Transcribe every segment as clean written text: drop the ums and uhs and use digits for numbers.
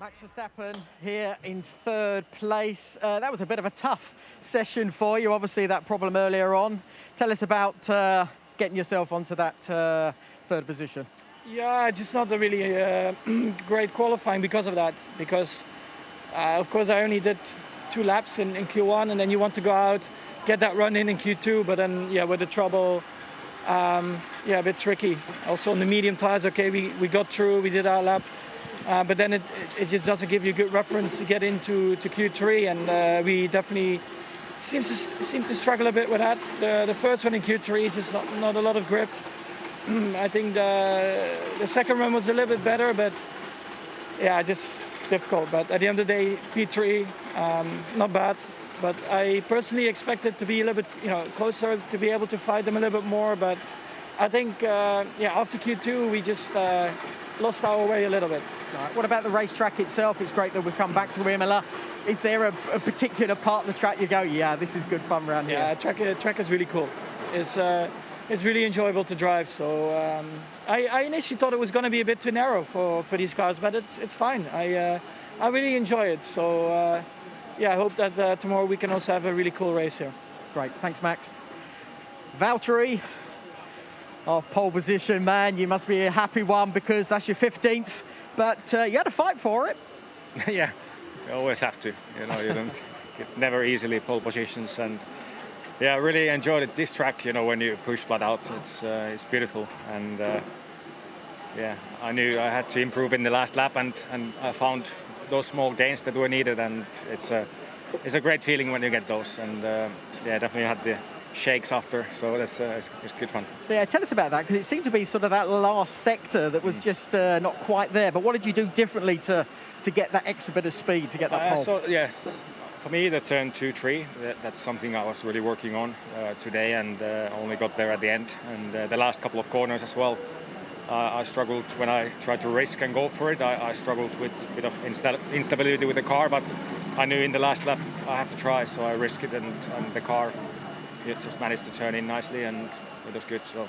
Max Verstappen here in third place. That was a bit of a tough session for you. Obviously, that problem earlier on. Tell us about getting yourself onto that third position. Yeah, just not a really great qualifying because of that. Because, of course, I only did 2 laps in Q1, and then you want to go out, get that run in Q2. But then, yeah, with the trouble, a bit tricky. Also on the medium tires, okay, we got through, we did our lap. But then it just doesn't give you good reference to get into Q3, and we definitely seem to struggle a bit with that. The first one in Q3, just not a lot of grip. I think the second run was a little bit better, but yeah, just difficult. But at the end of the day, P3, not bad. But I personally expected to be a little bit, closer, to be able to fight them a little bit more. But I think, after Q2, we just lost our way a little bit. Right. What about the racetrack itself? It's great that we've come back to Imola. Is there a particular part of the track you go, yeah, this is good fun around here? Yeah, track is really cool. It's really enjoyable to drive. So I initially thought it was going to be a bit too narrow for these cars, but it's fine. I really enjoy it. So I hope that tomorrow we can also have a really cool race here. Great, thanks, Max. Valtteri, pole position, man. You must be a happy one because that's your 15th. But you had to fight for it. Yeah, you always have to. You don't get never easily pole positions, and I really enjoyed it. This track, when you push flat out, it's beautiful, and I knew I had to improve in the last lap, and I found those small gains that were needed, and it's a great feeling when you get those, and definitely had the shakes after, so it's good fun. Yeah, tell us about that, because it seemed to be sort of that last sector that was just not quite there. But what did you do differently to get that extra bit of speed, to get that pole? For me, the turn 2, 3, that's something I was really working on today, and only got there at the end. And the last couple of corners as well, I struggled when I tried to risk and go for it. I struggled with a bit of instability with the car, but I knew in the last lap I have to try, so I risked it, and the car, it just managed to turn in nicely, and it was good. So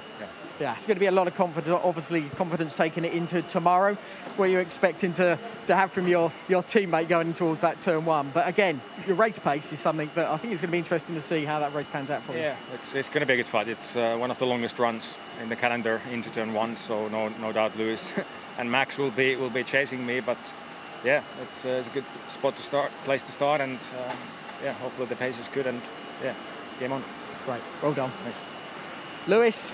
yeah, it's going to be a lot of confidence taking it into tomorrow. What are you expecting to have from your teammate going towards that turn 1? But again, your race pace is something that I think it's going to be interesting to see how that race pans out for you. Yeah, it's going to be a good fight. It's one of the longest runs in the calendar into turn 1, so no doubt Lewis and Max will be chasing me. But yeah, it's a good place to start, and hopefully the pace is good, and game on. Great, well done. Thanks. Lewis,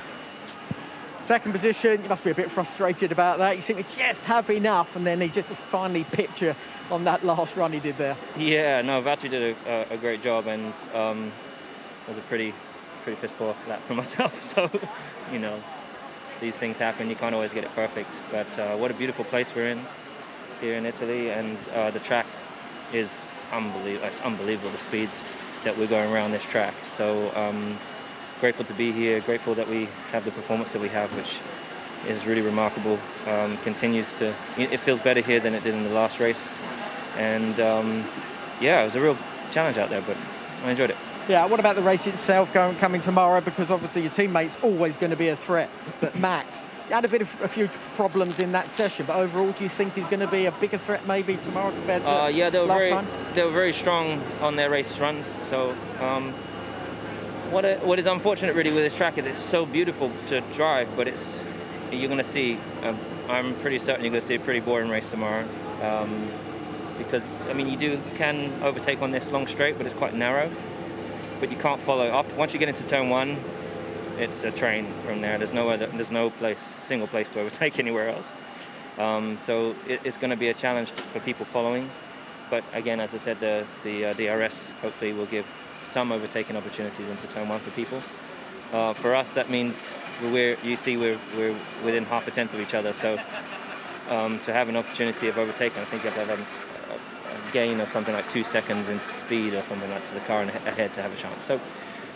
second position. You must be a bit frustrated about that. You seem to just have enough, and then he just finally pipped you on that last run he did there. Yeah, no, Valtteri did a great job, and it was a pretty piss poor lap for myself. So, these things happen. You can't always get it perfect. But what a beautiful place we're in here in Italy, and the track is unbelievable. It's unbelievable, the speeds that we're going around this track. So grateful to be here, grateful that we have the performance that we have, which is really remarkable. It feels better here than it did in the last race. And it was a real challenge out there, but I enjoyed it. Yeah, what about the race itself coming tomorrow? Because obviously your teammate's always going to be a threat. But Max, you had a few problems in that session, but overall, do you think he's going to be a bigger threat maybe tomorrow compared to last time? They were very strong on their race runs. So what is unfortunate really with this track is it's so beautiful to drive, but you're going to see. I'm pretty certain you're going to see a pretty boring race tomorrow. Because you can overtake on this long straight, but it's quite narrow. But you can't follow. Once you get into turn 1, it's a train from there. There's no single place to overtake anywhere else. So it's going to be a challenge for people following. But again, as I said, the DRS hopefully will give some overtaking opportunities into turn 1 for people. For us, that means we're within half a tenth of each other. So to have an opportunity of overtaking, I think you have to have a gain of something like 2 seconds in speed or something like to the car ahead to have a chance. So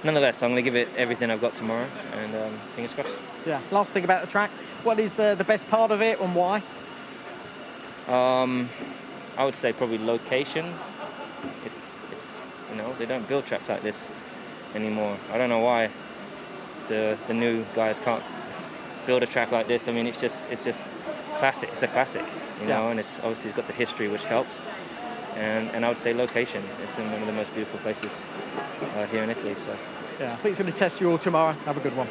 nonetheless, I'm going to give it everything I've got tomorrow, and fingers crossed. Yeah, last thing about the track, what is the best part of it and why? I would say probably location. It's they don't build tracks like this anymore. I don't know why the new guys can't build a track like this. It's just classic. It's a classic. you know, and it's obviously it's got the history which helps. And I would say location. It's in one of the most beautiful places here in Italy. So yeah, I think it's going to test you all tomorrow. Have a good one.